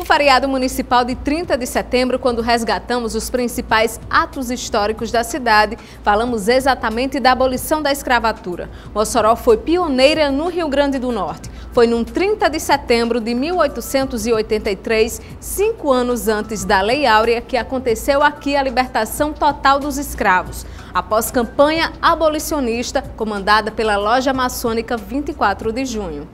feriado municipal de 30 de setembro, quando resgatamos os principais atos históricos da cidade, falamos exatamente da abolição da escravatura. Mossoró foi pioneira no Rio Grande do Norte. Foi num 30 de setembro de 1883, 5 anos antes da Lei Áurea, que aconteceu aqui a libertação total dos escravos, após campanha abolicionista comandada pela Loja Maçônica 24 de Junho.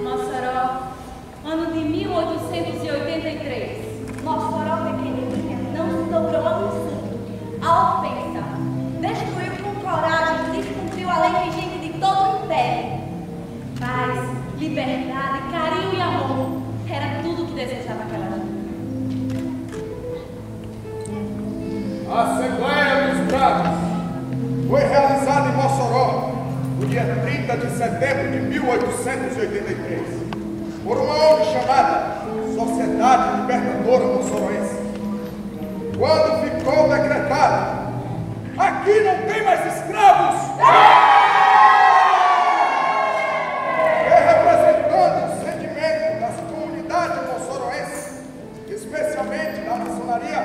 Mossoró, ano de 1883. Mossoró pequenininha não dobrou a um santo. A ofensa destruiu com coragem, descumpriu a lei vigente de todo o império. Paz, liberdade, carinho e amor era tudo que desejava aquela gente. A Assembleia dos Bravos foi realizada em Mossoró no dia 30 de setembro de 1883, por uma ONG chamada Sociedade Libertadora Mossoroense. Quando ficou decretado: aqui não tem mais escravos! E representando o sentimento das comunidades mossoroenses, especialmente da maçonaria,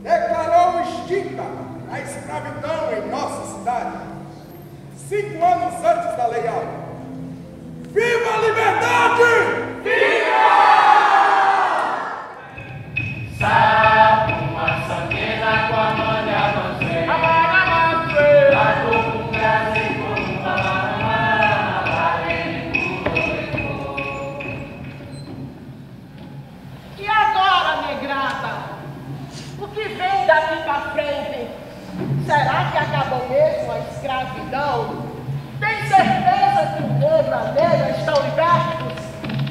declarou extinta a escravidão em nossa cidade, 5 anos antes da Lei Áurea. Viva a liberdade! Viva! Sabe uma sangueira com a manha você, lá do Brasil com uma E agora, negrada? O que vem daqui pra frente? Será que acabou mesmo a escravidão? Tem certeza que o negro e a negra estão libertos?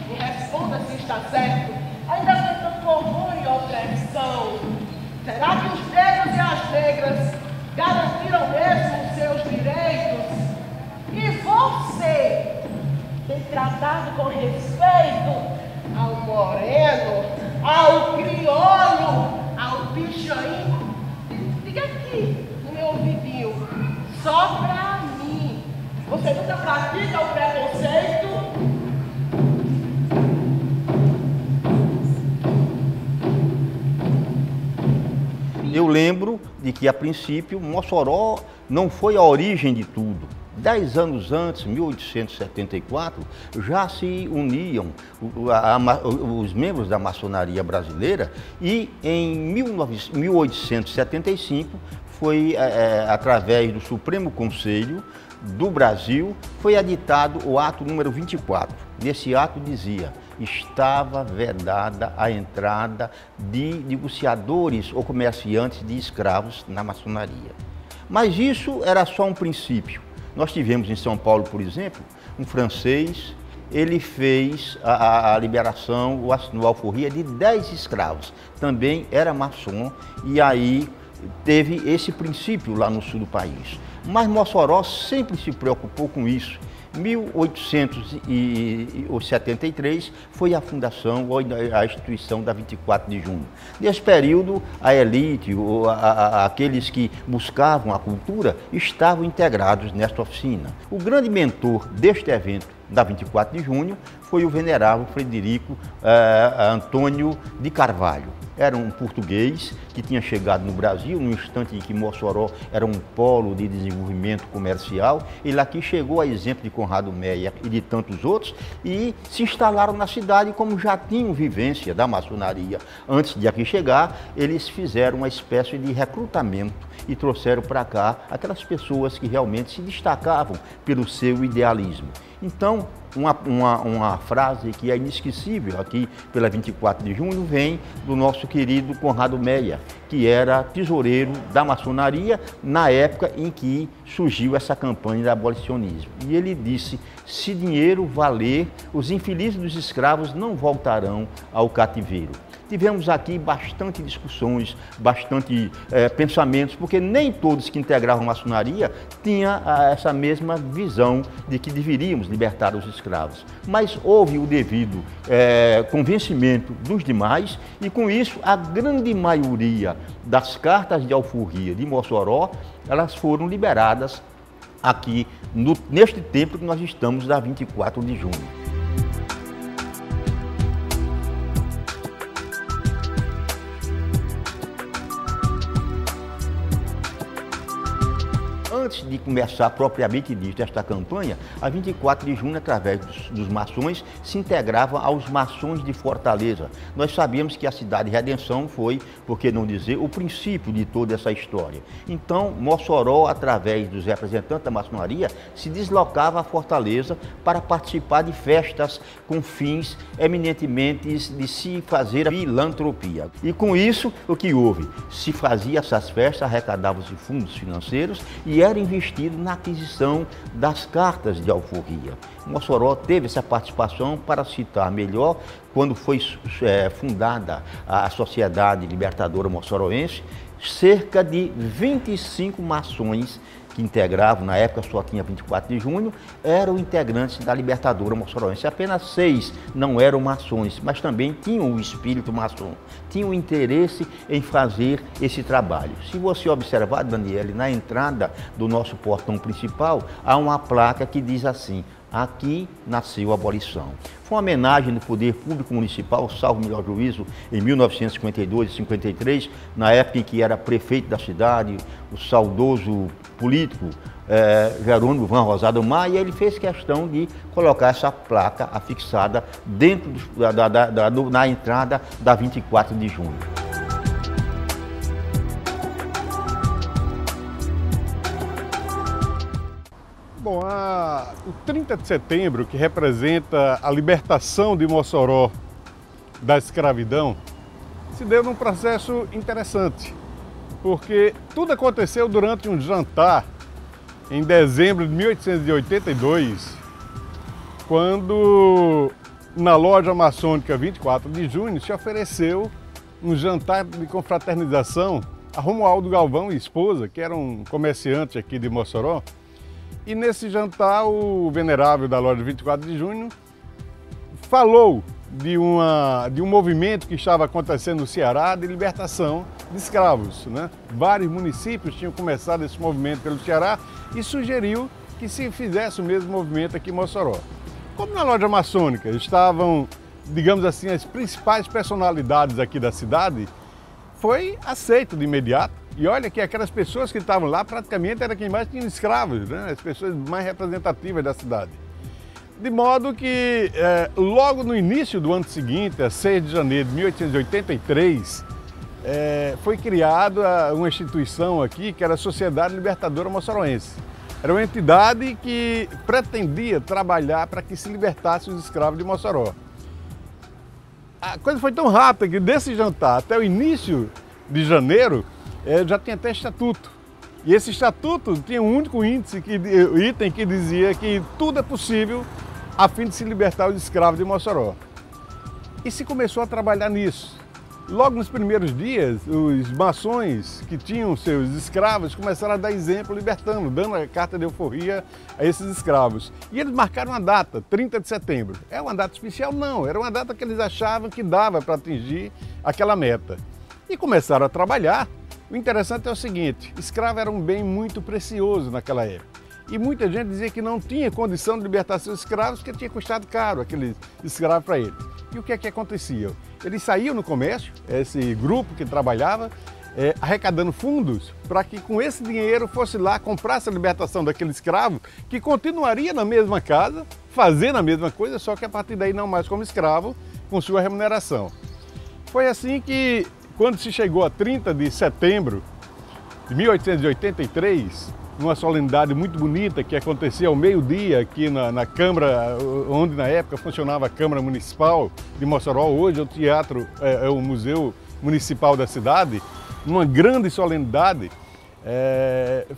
Me responda se está certo. Ainda tem tanto horror e opressão. Será que os negros e as negras garantiram mesmo os seus direitos? E você tem tratado com respeito ao moreno, ao crioulo, ao pichain? Diga aqui no meu ouvidinho, só pra mim. Você nunca pratica o preconceito? Eu lembro de que, a princípio, Mossoró não foi a origem de tudo. 10 anos antes, 1874, já se uniam os membros da maçonaria brasileira e em 1875 foi, através do Supremo Conselho do Brasil, foi editado o ato número 24. Nesse ato dizia: estava vedada a entrada de negociadores ou comerciantes de escravos na maçonaria. Mas isso era só um princípio. Nós tivemos em São Paulo, por exemplo, um francês, ele fez a liberação, assinou a alforria de 10 escravos. Também era maçom e aí teve esse princípio lá no sul do país. Mas Mossoró sempre se preocupou com isso. 1873 foi a fundação, ou a instituição da 24 de junho. Nesse período, a elite, aqueles que buscavam a cultura, estavam integrados nesta oficina. O grande mentor deste evento, da 24 de junho, foi o venerável Frederico Antônio de Carvalho. Era um português que tinha chegado no Brasil no instante em que Mossoró era um polo de desenvolvimento comercial. Ele aqui chegou a exemplo de Conrado Meyer e de tantos outros e se instalaram na cidade. Como já tinham vivência da maçonaria antes de aqui chegar, eles fizeram uma espécie de recrutamento e trouxeram para cá aquelas pessoas que realmente se destacavam pelo seu idealismo. Então, uma frase que é inesquecível aqui pela 24 de junho vem do nosso querido Conrado Meyer, que era tesoureiro da maçonaria na época em que surgiu essa campanha de abolicionismo. E ele disse: se dinheiro valer, os infelizes dos escravos não voltarão ao cativeiro. Tivemos aqui bastante discussões, bastante pensamentos, porque nem todos que integravam a maçonaria tinham essa mesma visão de que deveríamos libertar os escravos. Mas houve o devido convencimento dos demais e, com isso, a grande maioria das cartas de alforria de Mossoró, elas foram liberadas aqui neste tempo que nós estamos, da 24 de junho. antes de começar propriamente dito esta campanha, a 24 de junho, através dos maçons, se integrava aos maçons de Fortaleza. Nós sabíamos que a cidade de Redenção foi, por que não dizer, o princípio de toda essa história. Então, Mossoró, através dos representantes da maçonaria, se deslocava a Fortaleza para participar de festas com fins eminentemente de se fazer filantropia. E com isso, o que houve? Se fazia essas festas, arrecadavam-se fundos financeiros e era investido na aquisição das cartas de alforria. Mossoró teve essa participação, para citar melhor, quando foi fundada a Sociedade Libertadora Mossoroense, cerca de 25 maçons que integravam, na época só tinha 24 de junho, eram integrantes da Libertadora Mossoroense. Apenas 6 não eram maçons, mas também tinham o espírito maçom, tinham interesse em fazer esse trabalho. Se você observar, Daniele, na entrada do nosso portão principal, há uma placa que diz assim: aqui nasceu a abolição. Foi uma homenagem do Poder Público Municipal, salvo melhor juízo, em 1952 e 53, na época em que era prefeito da cidade, o saudoso político Jerônimo Van Rosado Maia, ele fez questão de colocar essa placa afixada dentro na entrada da 24 de junho. Bom, o 30 de setembro, que representa a libertação de Mossoró da escravidão, se deu num processo interessante, porque tudo aconteceu durante um jantar em dezembro de 1882, quando na loja maçônica 24 de junho se ofereceu um jantar de confraternização a Romualdo Galvão e esposa, que era um comerciante aqui de Mossoró. E nesse jantar, o venerável da loja 24 de junho falou de um movimento que estava acontecendo no Ceará de libertação de escravos, né? Vários municípios tinham começado esse movimento pelo Ceará e sugeriu que se fizesse o mesmo movimento aqui em Mossoró. Como na loja maçônica estavam, digamos assim, as principais personalidades aqui da cidade, foi aceito de imediato. E olha que aquelas pessoas que estavam lá praticamente eram quem mais tinha escravos, né? As pessoas mais representativas da cidade. De modo que logo no início do ano seguinte, a 6 de janeiro de 1883, foi criada uma instituição aqui que era a Sociedade Libertadora Mossoroense. Era uma entidade que pretendia trabalhar para que se libertasse os escravos de Mossoró. A coisa foi tão rápida que desse jantar até o início de janeiro, já tinha até estatuto. E esse estatuto tinha um único item que dizia que tudo é possível a fim de se libertar os escravos de Mossoró. E se começou a trabalhar nisso. Logo nos primeiros dias, os maçons que tinham seus escravos começaram a dar exemplo libertando, dando a carta de alforria a esses escravos. E eles marcaram uma data, 30 de setembro. É uma data especial? Não, era uma data que eles achavam que dava para atingir aquela meta. E começaram a trabalhar. O interessante é o seguinte, escravo era um bem muito precioso naquela época. E muita gente dizia que não tinha condição de libertar seus escravos porque tinha custado caro aquele escravo para eles. E o que é que acontecia? Eles saíam no comércio, esse grupo que trabalhava, arrecadando fundos para que com esse dinheiro fosse lá comprar essa libertação daquele escravo que continuaria na mesma casa, fazendo a mesma coisa, só que a partir daí não mais como escravo, com sua remuneração. Foi assim que, quando se chegou a 30 de setembro de 1883, numa solenidade muito bonita que acontecia ao meio-dia aqui na Câmara, onde na época funcionava a Câmara Municipal de Mossoró, hoje o teatro é o Museu Municipal da cidade, numa grande solenidade,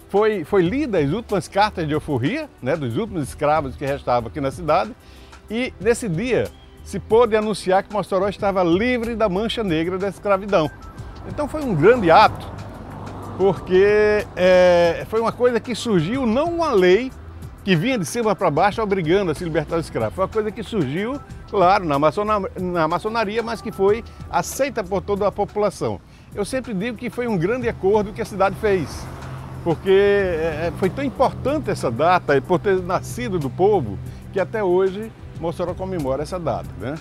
foi lida as últimas cartas de alforria, né, dos últimos escravos que restavam aqui na cidade, e nesse dia se pôde anunciar que Mossoró estava livre da mancha negra da escravidão. Então foi um grande ato, porque foi uma coisa que surgiu, não uma lei que vinha de cima para baixo obrigando a se libertar os escravos. Foi uma coisa que surgiu, claro, na maçonaria, mas que foi aceita por toda a população. Eu sempre digo que foi um grande acordo que a cidade fez, porque foi tão importante essa data, por ter nascido do povo, que até hoje Mossoró comemora essa data, né?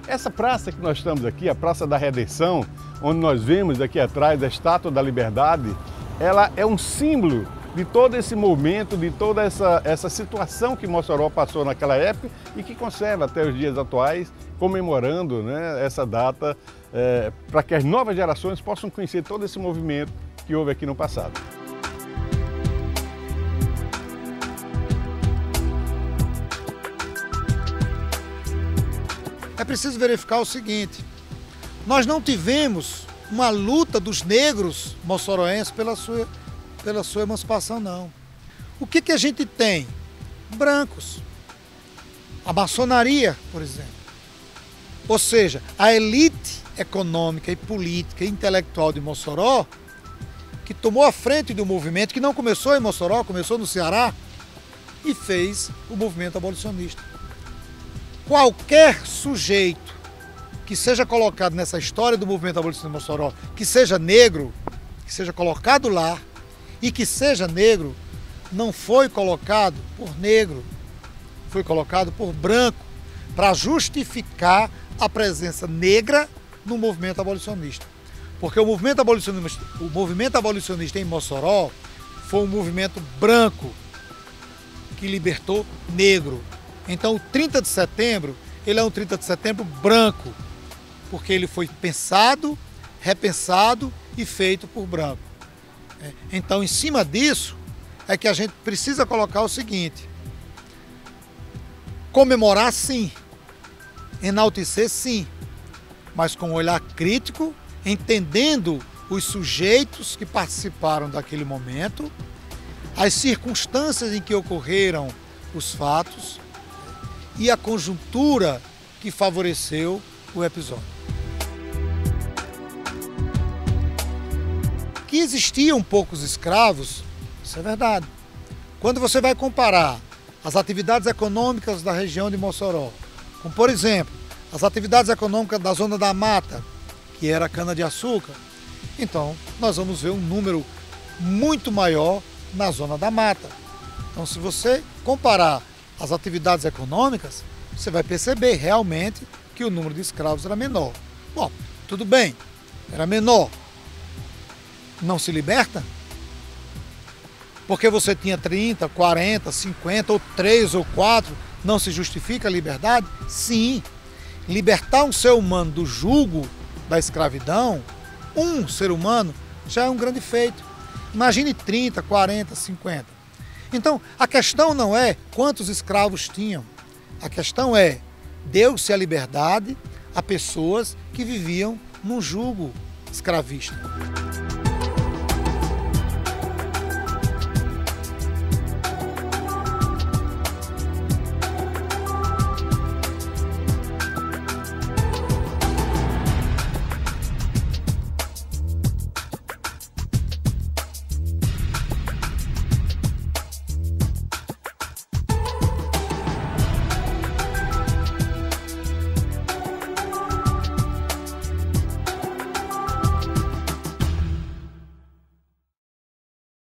Essa praça que nós estamos aqui, a Praça da Redenção, onde nós vemos aqui atrás a Estátua da Liberdade, ela é um símbolo de todo esse momento, de toda essa situação que Mossoró passou naquela época e que conserva até os dias atuais, comemorando, né, essa data, para que as novas gerações possam conhecer todo esse movimento que houve aqui no passado. É preciso verificar o seguinte: nós não tivemos uma luta dos negros moçoroenses pela sua emancipação, não. O que a gente tem? Brancos. A maçonaria, por exemplo. Ou seja, a elite econômica e política e intelectual de Mossoró, que tomou a frente do movimento, que não começou em Mossoró, começou no Ceará, e fez o movimento abolicionista. Qualquer sujeito que seja colocado nessa história do movimento abolicionista de Mossoró, que seja negro, que seja colocado lá, e que seja negro, não foi colocado por negro, foi colocado por branco, para justificar a presença negra no movimento abolicionista. Porque o movimento abolicionista em Mossoró foi um movimento branco que libertou negro. Então o 30 de setembro, ele é um 30 de setembro branco, porque ele foi pensado, repensado e feito por branco. Então, em cima disso, é que a gente precisa colocar o seguinte: comemorar sim, enaltecer sim, mas com um olhar crítico, entendendo os sujeitos que participaram daquele momento, as circunstâncias em que ocorreram os fatos e a conjuntura que favoreceu o episódio. Que existiam poucos escravos, isso é verdade. Quando você vai comparar as atividades econômicas da região de Mossoró, como por exemplo, as atividades econômicas da zona da mata, que era a cana-de-açúcar, então nós vamos ver um número muito maior na zona da mata. Então, se você comparar as atividades econômicas, você vai perceber realmente que o número de escravos era menor. Bom, tudo bem, era menor. Não se liberta? Porque você tinha 30, 40, 50, ou 3 ou 4, não se justifica a liberdade? Sim. Libertar um ser humano do jugo da escravidão, um ser humano, já é um grande feito. Imagine 30, 40, 50. Então, a questão não é quantos escravos tinham. A questão é, deu-se a liberdade a pessoas que viviam num jugo escravista.